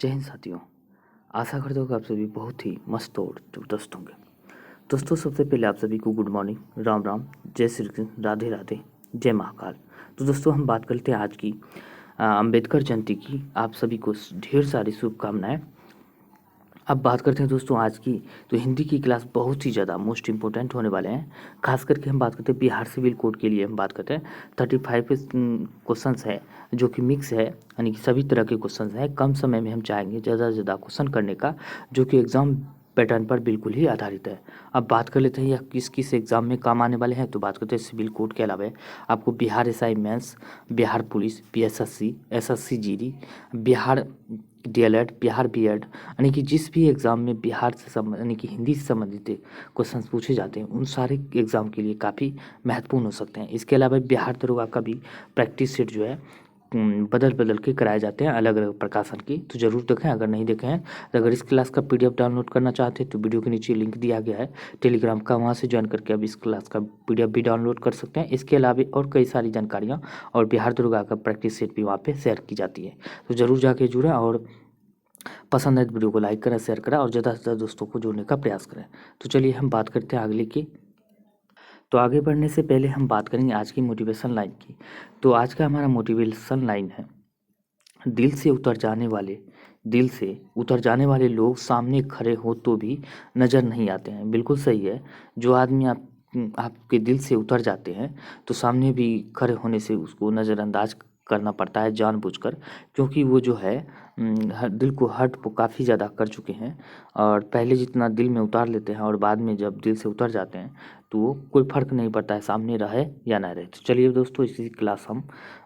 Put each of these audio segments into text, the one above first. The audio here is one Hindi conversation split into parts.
जय हिंद साथियों। आशा करता हूँ कि आप सभी बहुत ही मस्त और जबरदस्त होंगे। दोस्तों, सबसे पहले आप सभी को गुड मॉर्निंग, राम राम, जय श्री कृष्ण, राधे राधे, जय महाकाल। तो दोस्तों, हम बात करते हैं आज की अंबेडकर जयंती की। आप सभी को ढेर सारी शुभकामनाएं। अब बात करते हैं दोस्तों आज की। तो हिंदी की क्लास बहुत ही ज़्यादा मोस्ट इंपॉर्टेंट होने वाले हैं। खास करके हम बात करते हैं बिहार सिविल कोड के लिए। हम बात करते हैं 35 क्वेश्चंस है जो कि मिक्स है, यानी कि सभी तरह के क्वेश्चंस हैं। कम समय में हम चाहेंगे ज़्यादा से ज़्यादा क्वेश्चन करने का, जो कि एग्ज़ाम पैटर्न पर बिल्कुल ही आधारित है। अब बात कर लेते हैं यह किस किस एग्ज़ाम में काम आने वाले हैं। तो बात करते हैं सिविल कोड के अलावा आपको Bihar SI mains, Bihar police, BSSC, SSC GD, Bihar DElEd, Bihar BEd, यानी कि जिस भी एग्ज़ाम में बिहार से यानी कि हिंदी से संबंधित क्वेश्चंस पूछे जाते हैं, उन सारे एग्ज़ाम के लिए काफ़ी महत्वपूर्ण हो सकते हैं। इसके अलावा बिहार दरोगा का भी प्रैक्टिस सेट जो है बदल बदल के कराए जाते हैं अलग अलग प्रकाशन की। तो ज़रूर देखें, अगर नहीं देखे हैं तो अगर इस क्लास का पीडीएफ डाउनलोड करना चाहते हैं तो वीडियो के नीचे लिंक दिया गया है टेलीग्राम का, वहाँ से ज्वाइन करके अब इस क्लास का पीडीएफ भी डाउनलोड कर सकते हैं। इसके अलावा और कई सारी जानकारियाँ और बिहार दरोगा का प्रैक्टिस सेट भी वहाँ पर शेयर की जाती है। तो ज़रूर जाके जुड़ें और पसंद है तो वीडियो को लाइक करें, शेयर करें और ज़्यादा से ज़्यादा दोस्तों को जोड़ने का प्रयास करें। तो चलिए हम बात करते हैं अगले की। तो आगे बढ़ने से पहले हम बात करेंगे आज की मोटिवेशन लाइन की। तो आज का हमारा मोटिवेशन लाइन है, दिल से उतर जाने वाले लोग सामने खड़े हो तो भी नज़र नहीं आते हैं। बिल्कुल सही है। जो आदमी आपके दिल से उतर जाते हैं तो सामने भी खड़े होने से उसको नज़रअंदाज करना पड़ता है जानबूझकर, क्योंकि वो जो है दिल को हर्ट वो काफ़ी ज़्यादा कर चुके हैं और पहले जितना दिल में उतार लेते हैं और बाद में जब दिल से उतर जाते हैं तो कोई फ़र्क नहीं पड़ता है सामने रहे या ना रहे। तो चलिए दोस्तों, इसी क्लास हम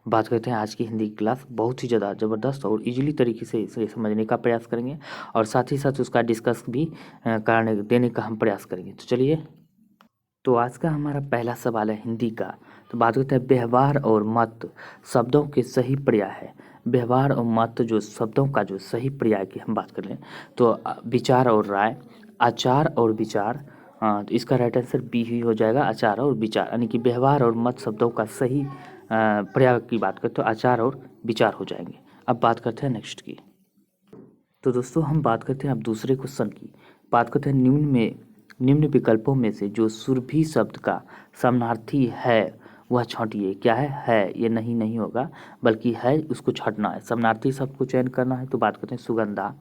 बात करते हैं। आज की हिंदी की क्लास बहुत ही ज़्यादा ज़बरदस्त और इजीली तरीके से इसे समझने का प्रयास करेंगे और साथ ही साथ उसका डिस्कस भी करने देने का हम प्रयास करेंगे। तो चलिए, तो आज का हमारा पहला सवाल है हिंदी का। तो बात करते हैं व्यवहार और मत शब्दों के सही पर्याय है। व्यवहार और मत जो शब्दों का जो सही पर्याय की हम बात कर लें तो विचार और राय, आचार और विचार। तो इसका राइट आंसर बी ही हो जाएगा, आचार और विचार। यानी कि व्यवहार और मत शब्दों का सही पर्याय की बात करें तो आचार और विचार हो जाएंगे। अब बात करते हैं नेक्स्ट की। तो दोस्तों, हम बात करते हैं अब दूसरे क्वेश्चन की। बात करते हैं निम्न विकल्पों में से जो सुरभि शब्द का समानार्थी है वह छांटिए। क्या है ये नहीं होगा, बल्कि है उसको छांटना है। समानार्थी शब्द को चयन करना है। तो बात करते हैं सुगंधा,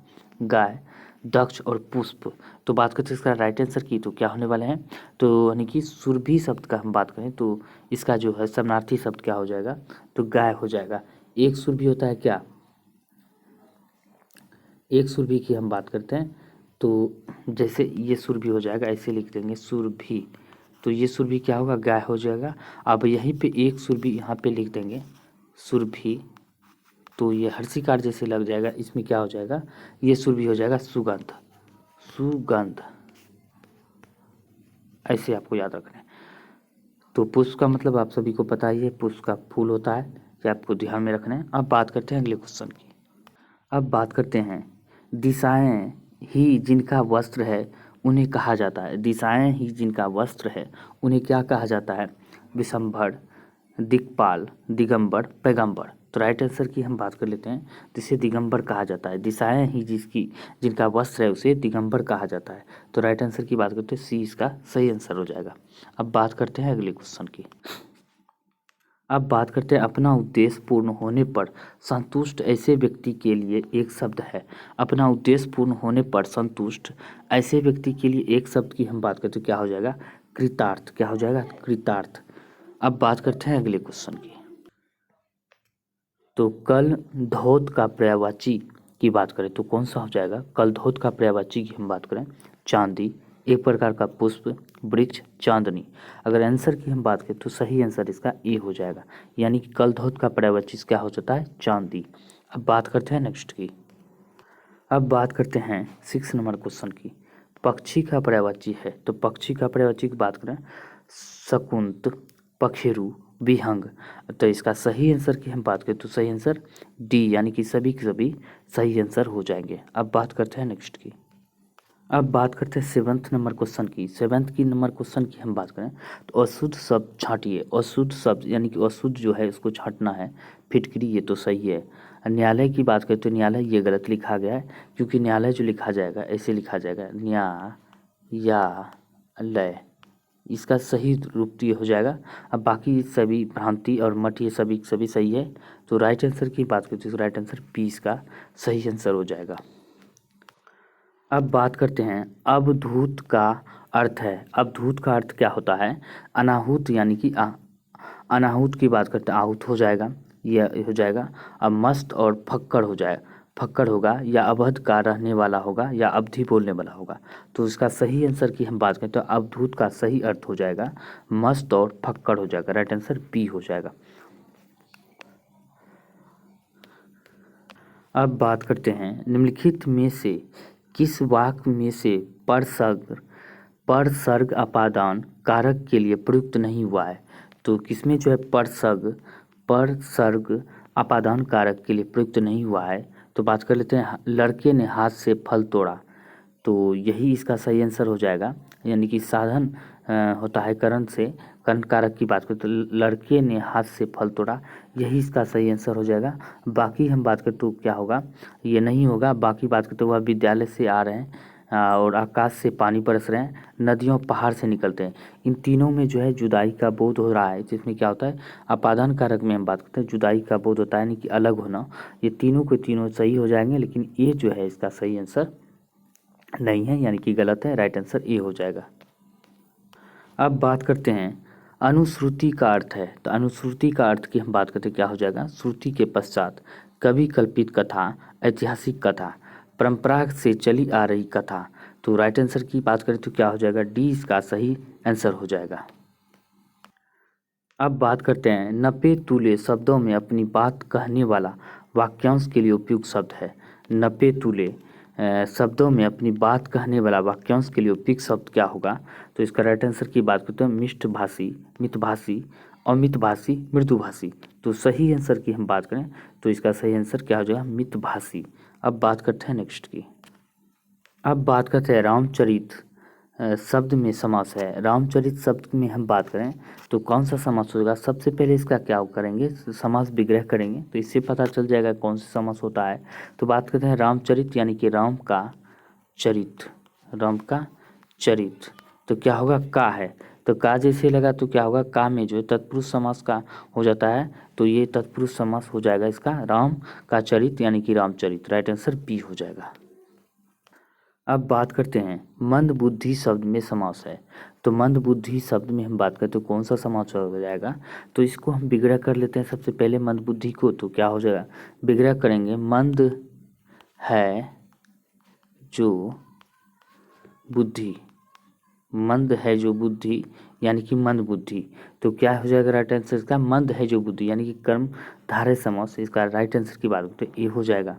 गाय, दक्ष और पुष्प। तो बात करते हैं इसका राइट आंसर की, तो क्या होने वाले हैं। तो यानी कि सुरभि शब्द का हम बात करें तो इसका जो है समानार्थी शब्द क्या हो जाएगा, तो गाय हो जाएगा। एक सुरभि होता है क्या, एक सुरभि की हम बात करते हैं तो जैसे ये सुरभि हो जाएगा, ऐसे लिख देंगे सुरभि। तो ये सुरभि क्या होगा, गाय हो जाएगा। अब यहीं पे एक सुरभि यहाँ पे लिख देंगे सुरभि, तो ये हर्षिकार जैसे लग जाएगा। इसमें क्या हो जाएगा, ये सुरभि हो जाएगा सुगंध। सुगंध ऐसे आपको याद रखना है। तो पुष्प का मतलब आप सभी को पता ही है, पुष्प का फूल होता है, ये आपको ध्यान में रखना है। अब बात करते हैं अगले क्वेश्चन की। अब बात करते हैं दिशाएं ही जिनका वस्त्र है उन्हें कहा जाता है। दिशाएं ही जिनका वस्त्र है उन्हें क्या कहा जाता है, विशंभर, दिक्पाल, दिगंबर, पैगंबर। तो राइट आंसर की हम बात कर लेते हैं, जिसे दिगंबर कहा जाता है। दिशाएं ही जिनका वस्त्र है उसे दिगंबर कहा जाता है। तो राइट आंसर की बात करते हैं सी इसका सही आंसर हो जाएगा। अब बात करते हैं अगले क्वेश्चन की। अब बात करते हैं अपना उद्देश्य पूर्ण होने पर संतुष्ट ऐसे व्यक्ति के लिए एक शब्द है। अपना उद्देश्य पूर्ण होने पर संतुष्ट ऐसे व्यक्ति के लिए एक शब्द की हम बात करते हैं, क्या हो जाएगा, कृतार्थ। क्या हो जाएगा, कृतार्थ। अब बात करते हैं अगले क्वेश्चन की। तो कल धोत का पर्यायवाची की बात करें तो कौन सा हो जाएगा, कल धोत का पर्यायवाची की हम बात करें, चांदी, एक प्रकार का पुष्प, वृक्ष, चांदनी। अगर आंसर की हम बात करें तो सही आंसर इसका ए हो जाएगा, यानी कि कल धोत का पर्यायवाची क्या हो जाता है, चांदी। अब बात करते हैं नेक्स्ट की। अब बात करते हैं 6 नंबर क्वेश्चन की। पक्षी का पर्यायवाची है, तो पक्षी का पर्यायवाची की बात करें शकुंत, पखेरु, विहंग। तो इसका सही आंसर की हम बात करें तो सही आंसर डी, यानी कि सभी के सभी सही आंसर हो जाएंगे। अब बात करते हैं नेक्स्ट की। अब बात करते हैं 7th नंबर क्वेश्चन की। 7th की नंबर क्वेश्चन की हम बात करें तो अशुद्ध शब्द छांटिए। अशुद्ध शब्द यानी कि अशुद्ध जो है इसको छांटना है। फिटकरी, ये तो सही है। न्यायालय की बात करें तो न्यायालय ये गलत लिखा गया है, क्योंकि न्यायालय जो लिखा जाएगा ऐसे लिखा जाएगा न्यायालय, इसका सही रूप तो ये हो जाएगा। अब बाकी सभी भ्रांति और मठ ये सभी सभी सही है। तो राइट आंसर की बात करें तो राइट आंसर बी इसका सही आंसर हो जाएगा। अब बात करते हैं अवधूत का अर्थ है। अवधूत का अर्थ क्या होता है? अनाहूत यानी कि अनाहूत की बात करते हैं आहूत हो जाएगा, ये हो जाएगा। अब मस्त और फक्कड़ हो जाए, फक्कड़ होगा या अवध का रहने वाला होगा या अवधि बोलने वाला होगा। तो इसका सही आंसर की हम बात करें तो अवधूत का सही अर्थ हो जाएगा मस्त और फक्कड़ हो जाएगा। राइट आंसर बी हो जाएगा। अब बात करते हैं निम्नलिखित में से किस वाक्य में से परसर्ग अपादान कारक के लिए प्रयुक्त नहीं हुआ है? तो किसमें जो है परसर्ग अपादान कारक के लिए प्रयुक्त नहीं हुआ है? तो बात कर लेते हैं लड़के ने हाथ से फल तोड़ा, तो यही इसका सही आंसर हो जाएगा। यानी कि साधन होता है करण से, करण कारक की बात करें तो लड़के ने हाथ से फल तोड़ा, यही इसका सही आंसर हो जाएगा। बाकी हम बात करें तो क्या होगा, ये नहीं होगा। बाकी बात करते वह विद्यालय से आ रहे हैं और आकाश से पानी बरस रहे हैं, नदियों पहाड़ से निकलते हैं। इन तीनों में जो है जुदाई का बोध हो रहा है, जिसमें क्या होता है अपादान कारक में हम बात करते हैं जुदाई का बोध होता है, यानी कि अलग होना। ये तीनों के तीनों सही हो जाएंगे, लेकिन ये जो है इसका सही आंसर नहीं है, यानी कि गलत है। राइट आंसर ए हो जाएगा। अब बात करते हैं अनुश्रुति का अर्थ है। तो अनुश्रुति का अर्थ की हम बात करते हैं क्या हो जाएगा, श्रुति के पश्चात कवि कल्पित कथा, ऐतिहासिक कथा, परंपरा से चली आ रही कथा। तो राइट आंसर की बात करें तो क्या हो जाएगा, डी इसका सही आंसर हो जाएगा। अब बात करते हैं नपे तुले शब्दों में अपनी बात कहने वाला वाक्यांश के लिए उपयुक्त शब्द है। नपे तुले शब्दों में अपनी बात कहने वाला वाक्यांश के लिए उपयुक्त शब्द क्या होगा? तो इसका राइट आंसर की बात करते हैं मिष्टभाषी, मितभाषी, अमितभाषी, मृदुभाषी। तो सही आंसर की हम बात करें तो इसका सही आंसर क्या हो जाएगा, मितभाषी। अब बात करते हैं नेक्स्ट की। अब बात करते हैं रामचरित शब्द में समास है। रामचरित शब्द में हम बात करें तो कौन सा समास होगा? सबसे पहले इसका क्या करेंगे, समास विग्रह करेंगे, तो इससे पता चल जाएगा कौन सा समास होता है। तो बात करते हैं रामचरित यानी कि राम का चरित, राम का चरित। तो क्या होगा, का है, तो का जैसे लगा तो क्या होगा, का में जो तत्पुरुष समास का हो जाता है, तो ये तत्पुरुष समास हो जाएगा इसका राम का चरित यानी कि रामचरित। राइट आंसर बी हो जाएगा। अब बात करते हैं मंद बुद्धि शब्द में समास है। तो मंद बुद्धि शब्द में हम बात करते हैं कौन सा समास हो जाएगा? तो इसको हम विग्रह कर लेते हैं सबसे पहले मंद बुद्धि को। तो क्या हो जाएगा, विग्रह करेंगे मंद है जो बुद्धि, मंद है जो बुद्धि यानी कि मंद बुद्धि। तो क्या हो जाएगा राइट आंसर इसका, मंद है जो बुद्धि यानी कि कर्म धारय समास। इसका राइट आंसर की बात करते हैं ए हो जाएगा।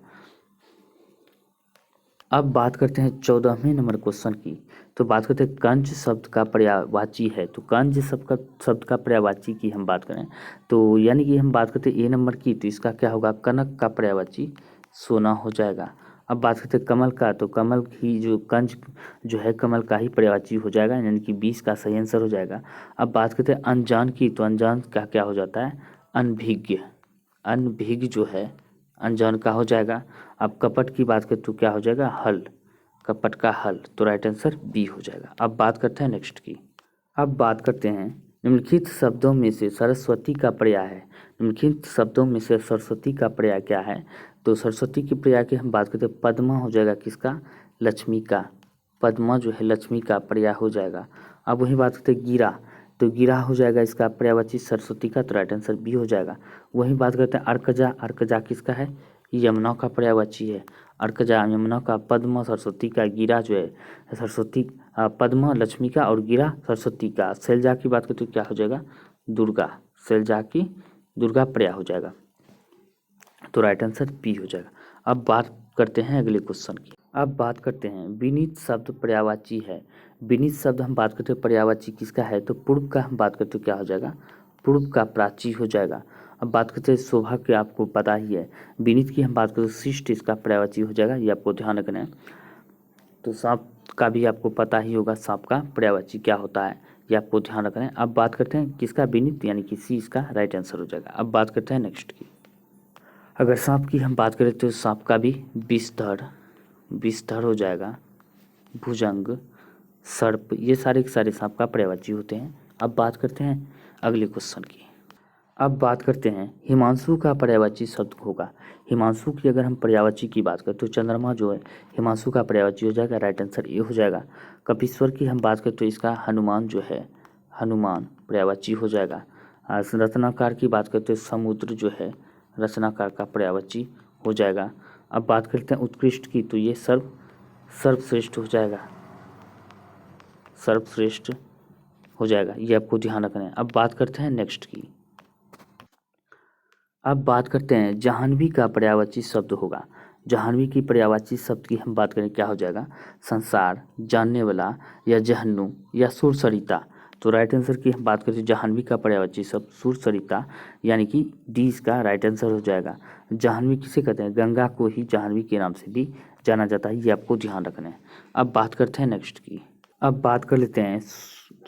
अब बात करते हैं 14वें नंबर क्वेश्चन की। तो बात करते हैं कंज शब्द का पर्यायवाची है। तो कंज शब्द का पर्यायवाची की हम बात करें तो यानी कि हम बात करते हैं ए नंबर की, तो इसका क्या होगा, कनक का पर्यायवाची सोना हो जाएगा। अब बात करते हैं कमल का, तो कमल की जो कंज जो है कमल का ही पर्यायवाची हो जाएगा, यानी कि 20 का सही आंसर हो जाएगा। अब बात करते हैं अनजान की, तो अनजान का क्या हो जाता है, अनभिज्ञ, अनभिज्ञ जो है अनजान का हो जाएगा। अब कपट की बात करें तो क्या हो जाएगा, हल, कपट का हल। तो राइट आंसर बी हो जाएगा। अब बात करते हैं नेक्स्ट की। अब बात करते हैं निम्नलिखित शब्दों में से सरस्वती का पर्याय है। निम्नलिखित शब्दों में से सरस्वती का पर्याय क्या है? तो सरस्वती की पर्याय की हम बात करते हैं पद्मा हो जाएगा किसका, लक्ष्मी का। पद्मा जो है लक्ष्मी का पर्याय हो जाएगा। अब वही बात करते हैं गिरा, तो गिरा हो जाएगा इसका पर्यायवाची सरस्वती का, तो राइट आंसर बी हो जाएगा। वही बात करते हैं अर्कजा, अर्कजा किसका है, यमुना का पर्यायवाची है। अर्कजा यमुना का, पद्म सरस्वती का, गिरा जो है सरस्वती, पद्म लक्ष्मी का और गिरा सरस्वती का। शैलजा की बात करते तो क्या हो जाएगा, दुर्गा, शैलजा की दुर्गा पर्याय हो जाएगा। तो राइट आंसर बी हो जाएगा। अब बात करते हैं अगले क्वेश्चन की। अब बात करते हैं विनीत शब्द पर्यायवाची है। विनीत शब्द हम बात करते हैं पर्यायवाची किसका है? तो पूर्व का हम बात करते तो क्या हो जाएगा, पूर्व का प्राची हो जाएगा। अब बात करते हैं शोभा के, आपको पता ही है। विनीत की हम बात करते हैं शिष्ट, इसका पर्यायवाची हो जाएगा, ये आपको ध्यान रखना है। तो सांप का भी आपको पता ही होगा, सांप का पर्यायवाची क्या होता है, ये आपको ध्यान रखना है। अब बात करते हैं किसका, विनीत यानी कि सी इसका राइट आंसर हो जाएगा। अब बात करते हैं नेक्स्ट की। अगर सांप की हम बात करें तो सांप का भी विस्तर हो जाएगा, भुजंग, सर्प, ये सारे के सारे सांप का पर्यायवाची होते हैं। अब बात करते हैं अगले क्वेश्चन की। अब बात करते हैं हिमांशु का पर्यायवाची शब्द होगा। हिमांशु की अगर हम पर्यायवाची की बात करें तो चंद्रमा जो है हिमांशु का पर्यायवाची हो जाएगा, राइट आंसर ये हो जाएगा। कपीश्वर की हम बात करें तो इसका हनुमान जो है हनुमान पर्यायवाची हो जाएगा। रत्नाकर की बात करते हैं समुद्र जो है रत्नाकर का पर्यायवाची हो जाएगा। अब बात करते हैं उत्कृष्ट की तो ये सर्वश्रेष्ठ हो जाएगा, सर्वश्रेष्ठ हो जाएगा, ये आपको ध्यान रखना है। अब बात करते हैं नेक्स्ट की। अब बात करते हैं जाह्नवी का पर्यायवाची शब्द होगा। जाह्नवी की पर्यायवाची शब्द की हम बात करें क्या हो जाएगा, संसार, जानने वाला, या जहन्नुम, या सुरसरिता। तो राइट आंसर की हम बात करें तो जाह्नवी का पर्यायवाची शब्द सुरसरिता यानी कि डी इसका राइट आंसर हो जाएगा। जाह्नवी किसे कहते हैं, गंगा को ही जाह्नवी के नाम से भी जाना जाता है, ये आपको ध्यान रखना है। अब बात करते हैं नेक्स्ट की। अब बात कर लेते हैं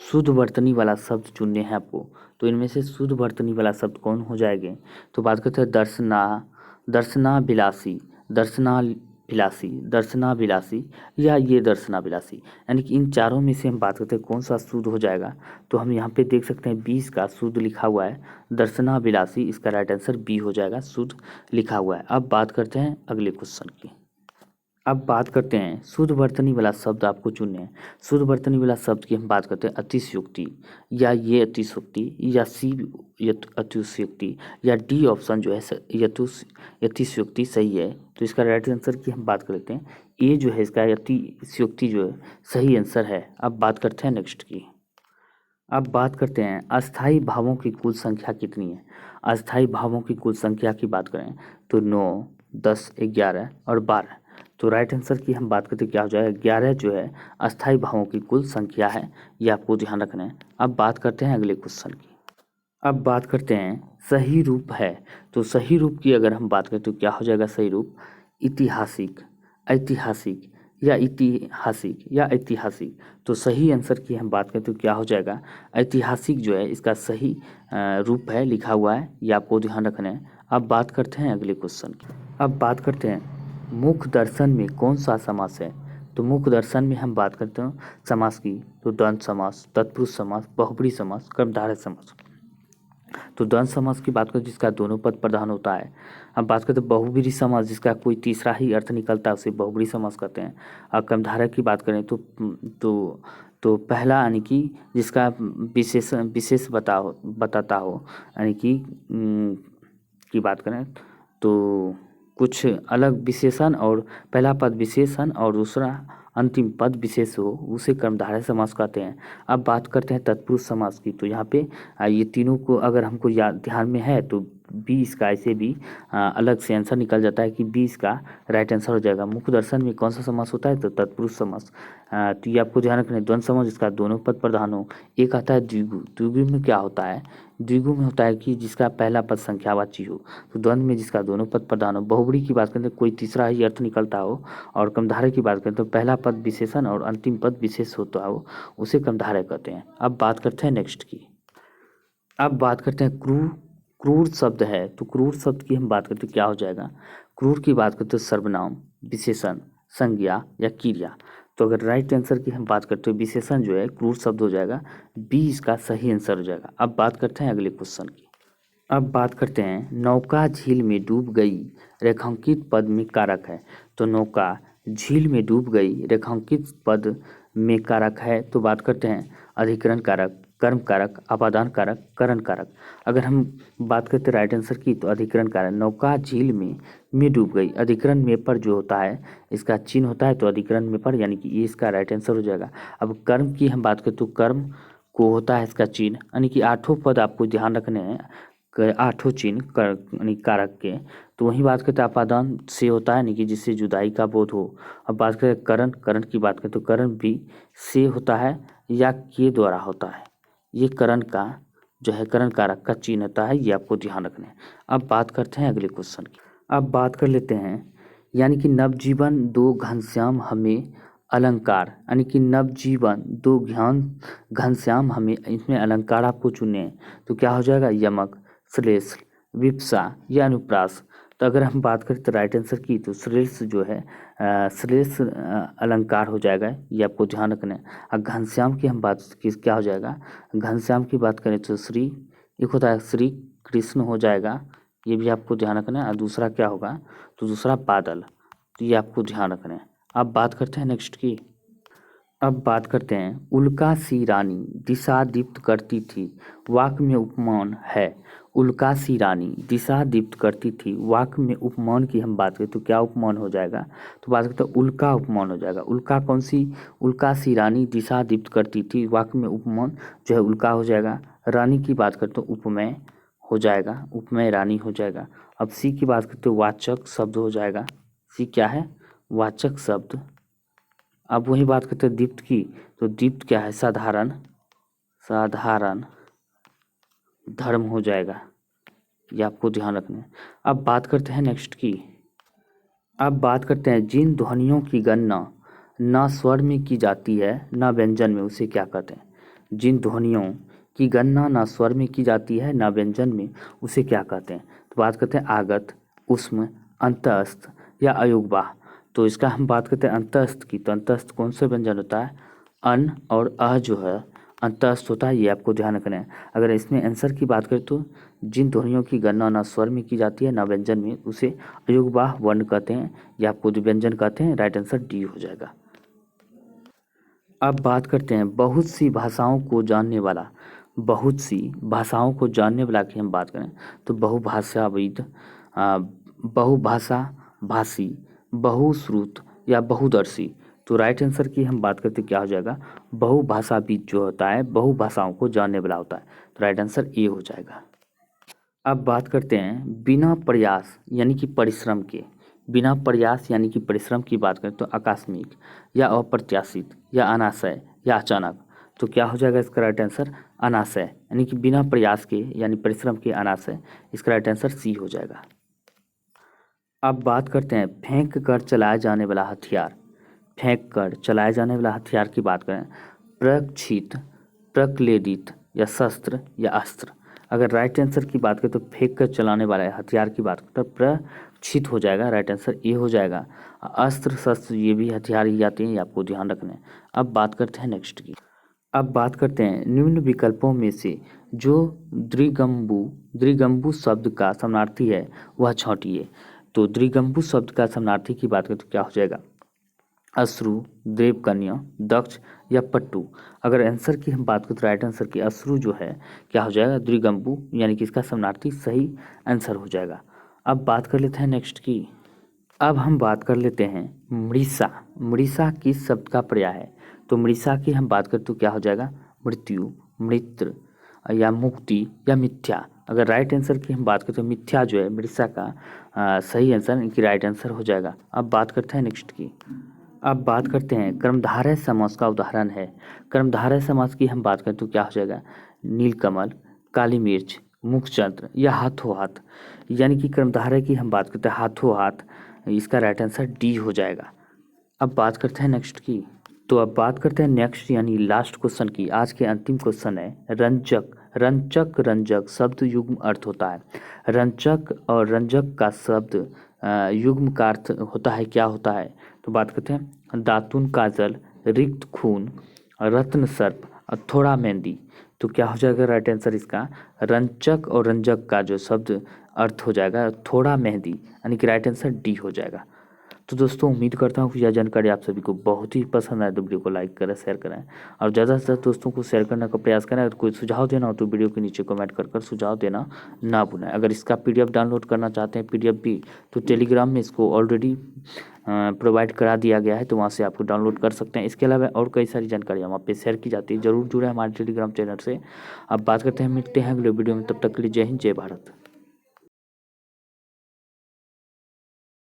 शुद्ध वर्तनी वाला शब्द चुनने हैं आपको। तो इनमें से शुद्ध वर्तनी वाला शब्द कौन हो जाएंगे, तो बात करते हैं दर्शना विलासी, दर्शना विलासी, या ये दर्शना विलासी, यानी कि इन चारों में से हम बात करते हैं कौन सा शुद्ध हो जाएगा। तो हम यहाँ पे देख सकते हैं 20 का शुद्ध लिखा हुआ है, दर्शना विलासी, इसका राइट आंसर बी हो जाएगा, शुद्ध लिखा हुआ है। अब बात करते हैं अगले क्वेश्चन की। अब बात करते हैं शुद्ध वर्तनी वाला शब्द आपको चुनने हैं। शुद्ध वर्तनी वाला शब्द की हम बात करते हैं अतिशयोक्ति, या ये अतिशयोक्ति, या सी अतिशयोक्ति, या डी ऑप्शन जो है अतिशयोक्ति सही है। तो इसका राइट आंसर की हम बात कर लेते हैं, ए जो है इसका अतिशयोक्ति जो है सही आंसर है। अब बात करते हैं नेक्स्ट की। अब बात करते हैं अस्थाई भावों की कुल संख्या कितनी है। अस्थाई भावों की कुल संख्या की बात करें तो 9, 10, 11 और 12। तो राइट आंसर की हम बात करते हैं क्या हो जाएगा, 11 जो है अस्थाई भावों की कुल संख्या है, ये आपको ध्यान रखना है। अब बात करते हैं अगले क्वेश्चन की। अब बात करते हैं सही रूप है। तो सही रूप की अगर हम बात करें तो क्या हो जाएगा सही रूप, ऐतिहासिक, या ऐतिहासिक। तो सही आंसर की हम बात करें तो क्या हो जाएगा, ऐतिहासिक जो है इसका सही रूप है, लिखा हुआ है, ये आपको ध्यान रखना है। अब बात करते हैं अगले क्वेश्चन की। अब बात करते हैं मुख दर्शन में कौन सा समास है। तो मुख दर्शन में हम बात करते हैं समास की, तो द्वंद्व समास, तत्पुरुष समास, बहुब्री समास, कर्मधारय समास। तो द्वंद्व समास की बात करें जिसका दोनों पद प्रधान होता है। अब बात करते हैं बहुब्री समास जिसका कोई तीसरा ही अर्थ निकलता है उसे बहुब्री समास कहते हैं। और कर्मधारय की बात करें तो पहला यानी कि जिसका विशेष बताता हो, यानी कि की बात करें तो कुछ अलग विशेषण और पहला पद विशेषण और दूसरा अंतिम पद विशेष हो, उसे कर्मधारय समास कहते हैं। अब बात करते हैं तत्पुरुष समास की। तो यहाँ पे ये तीनों को अगर हमको याद ध्यान में है तो 20 का ऐसे भी अलग से आंसर निकल जाता है कि 20 का राइट आंसर हो जाएगा। मुख दर्शन में कौन सा समास होता है, तो तत्पुरुष समास। तो ये आपको ध्यान रखना है। द्वंद्व समास जिसका दोनों पद प्रधान हो। एक आता है द्विगु। द्विगु में क्या होता है, द्विगु में होता है कि जिसका पहला पद संख्यावाची हो। तो द्वंद्व में जिसका दोनों पद प्रधान हो। बहुब्री की बात करें तो कोई तीसरा ही अर्थ निकलता हो। और कर्मधारय की बात करें तो पहला पद विशेषण और अंतिम पद विशेष होता हो, उसे कर्मधारय कहते हैं। अब बात करते हैं नेक्स्ट की। अब बात करते हैं क्रूर शब्द है। तो क्रूर शब्द की हम बात करते हैं क्या हो जाएगा, क्रूर की बात करते हैं सर्वनाम, विशेषण, संज्ञा या क्रिया। तो अगर राइट आंसर की हम बात करते हैं विशेषण जो है क्रूर शब्द हो जाएगा, 20 का सही आंसर हो जाएगा। अब बात करते हैं अगले क्वेश्चन की। अब बात करते हैं नौका झील में डूब गई, रेखांकित पद में कारक है। तो नौका झील में डूब गई, रेखांकित पद में कारक है। तो बात करते हैं अधिकरण कारक, कर्म कारक, अपादान कारक, करण कारक। अगर हम बात करते हैं राइट आंसर की तो अधिकरण कारक, नौका झील में डूब गई। अधिकरण में पर जो होता है इसका चिन्ह होता है, तो अधिकरण में पर यानी कि ये इसका राइट आंसर हो जाएगा। अब कर्म की हम बात करें तो कर्म को होता है इसका चिन्ह, यानी कि 8 पद आपको ध्यान रखने हैं, 8 चिन्ह यानी कारक के। तो वही बात करते हैं अपादान से होता है, यानी कि जिससे जुदाई का बोध हो। अब बात करें करण की बात करें तो करण भी से होता है या के द्वारा होता है। ये करण का जो है करण कारक का चिन्ह होता है, ये आपको ध्यान रखना है। अब बात करते हैं अगले क्वेश्चन की। अब बात कर लेते हैं यानी कि नवजीवन दो घनश्याम हमें अलंकार, यानी कि नवजीवन दो घनश्याम हमें, इसमें अलंकार आपको चुनने हैं। तो क्या हो जाएगा, यमक, श्लेष, विप्सा या अनुप्रास। तो अगर हम बात करें तो राइट आंसर की, तो श्रेष्ठ जो है श्रेष्ठ अलंकार हो जाएगा, ये आपको ध्यान रखना है। और घनश्याम की हम बात की क्या हो जाएगा, घनश्याम की बात करें तो श्री, एक होता है श्री कृष्ण हो जाएगा, ये भी आपको ध्यान रखना है। और दूसरा क्या होगा, तो दूसरा बादल, तो ये आपको ध्यान रखना है। अब बात करते हैं नेक्स्ट की। अब बात करते हैं उल्का सी रानी दिशा दीप्त करती थी, वाक्य में उपमान है। उल्का सी रानी दिशा दीप्त करती थी, वाक्य में उपमान की हम बात करें तो क्या उपमान हो जाएगा, तो बात करते हैं उल्का उपमान हो जाएगा। उल्का कौन सी, उल्का सी रानी दिशा दीप्त करती थी, वाक्य में उपमान जो है उल्का हो जाएगा। रानी की बात करते तो उपमेय हो जाएगा, उपमेय रानी हो जाएगा। अब सी की बात करते हो वाचक शब्द हो जाएगा, सी क्या है, वाचक शब्द। अब वही बात करते हैं दीप्त की, तो दीप्त क्या है, साधारण, साधारण धर्म हो जाएगा, ये आपको ध्यान रखना है। अब बात करते हैं नेक्स्ट की। अब बात करते हैं जिन ध्वनियों की गणना न स्वर में की जाती है न व्यंजन में, उसे क्या कहते हैं। जिन ध्वनियों की गणना न स्वर में की जाती है न व्यंजन में, उसे क्या कहते हैं, तो बात करते हैं आगत, उष्म, अंतस्थ या अयोगवाह। तो इसका हम बात करते हैं अंतस्थ की, तो अंतस्थ कौन सा व्यंजन होता है, अन और अ जो है अंतस्थ होता है, ये आपको ध्यान रखना है। अगर इसमें आंसर की बात करें तो जिन ध्वनियों की गणना न स्वर में की जाती है न व्यंजन में, उसे अयोगवाह वर्ण कहते हैं, या आपको जो व्यंजन कहते हैं, राइट आंसर डी हो जाएगा। अब बात करते हैं बहुत सी भाषाओं को जानने वाला, बहुत सी भाषाओं को जानने वाला की हम बात करें तो बहुभाषाविद, बहुभाषा भाषी, बहुश्रुत या बहुदर्शी। तो राइट आंसर की हम बात करते क्या हो जाएगा, बहुभाषाविद जो होता है बहुभाषाओं को जानने वाला होता है, तो राइट आंसर ए हो जाएगा। अब बात करते हैं बिना प्रयास यानी कि परिश्रम के, बिना प्रयास यानी कि परिश्रम की बात करें तो आकस्मिक या अप्रत्याशित या अनाशय या अचानक, तो क्या हो जाएगा इसका राइट आंसर, अनाशय यानी कि बिना प्रयास के यानी परिश्रम के अनाशय, इसका राइट आंसर सी हो जाएगा। अब बात करते हैं फेंक कर चलाया जाने वाला हथियार, फेंक कर चलाए जाने वाला हथियार की बात करें, प्रक्षित, प्रक्लेदित या शस्त्र या अस्त्र। अगर राइट आंसर की बात करें तो फेंक कर चलाने वाला हथियार की बात करें तो प्रक्षित हो जाएगा, राइट आंसर ए हो जाएगा। अस्त्र शस्त्र ये भी हथियार ही आते हैं, ये आपको ध्यान रखना है। अब बात करते हैं नेक्स्ट की। अब बात करते हैं निम्न विकल्पों में से जो द्विगंबु, द्विगंबु शब्द का समानार्थी है वह छांटिए। तो द्विगंबु शब्द का समानार्थी की बात करें तो क्या हो जाएगा, अश्रु, देवकन्या, दक्ष या पट्टू। अगर आंसर की हम बात करें तो राइट आंसर की अश्रु जो है क्या हो जाएगा, द्विगंबु यानी कि इसका समानार्थी सही आंसर हो जाएगा। अब बात कर लेते हैं नेक्स्ट की। अब हम बात कर लेते हैं मृषा, मृषा किस शब्द का पर्याय है, तो मृषा की हम बात करें तो क्या हो जाएगा, मृत्यु, मृत्र या मुक्ति या मिथ्या। अगर राइट आंसर की हम बात करें तो मिथ्या जो है मृषा का सही आंसर, इनकी राइट आंसर हो जाएगा। अब बात करते हैं नेक्स्ट की। अब बात करते हैं कर्मधारय समास का उदाहरण है, कर्मधारय समास की हम बात करें तो क्या हो जाएगा, नीलकमल, काली मिर्च, मुखचंद्र या हाथों हाथ। यानी कि कर्मधारय की हम बात करते हैं हाथों हाथ, इसका राइट आंसर डी हो जाएगा। अब बात करते हैं नेक्स्ट की। तो अब बात करते हैं नेक्स्ट यानी लास्ट क्वेश्चन की। आज के अंतिम क्वेश्चन है रंजक, रंचक रंजक शब्द युग्म अर्थ होता है। रंचक और रंजक का शब्द युग्म का अर्थ होता है, क्या होता है, तो बात करते हैं दातुन काजल, रिक्त खून, रत्न सर्प और थोड़ा मेहंदी। तो क्या हो जाएगा राइट आंसर इसका, रंचक और रंजक का जो शब्द अर्थ हो जाएगा थोड़ा मेहंदी, यानी कि राइट आंसर डी हो जाएगा। तो दोस्तों उम्मीद करता हूँ कि यह जानकारी आप सभी को बहुत ही पसंद आए, तो वीडियो को लाइक करें, शेयर करें और ज़्यादा से ज़्यादा दोस्तों को शेयर करने का प्रयास करें। अगर कोई सुझाव देना हो तो वीडियो के नीचे कमेंट कर सुझाव देना ना भूलें। अगर इसका पीडीएफ डाउनलोड करना चाहते हैं पीडीएफ भी, तो टेलीग्राम में इसको ऑलरेडी प्रोवाइड करा दिया गया है, तो वहाँ से आपको डाउनलोड कर सकते हैं। इसके अलावा और कई सारी जानकारी वहाँ पे शेयर की जाती है, जरूर जुड़े हमारे टेलीग्राम चैनल से। अब बात करते हैं, मिलते हैं अगले वीडियो में, तब तक के लिए जय हिंद, जय भारत।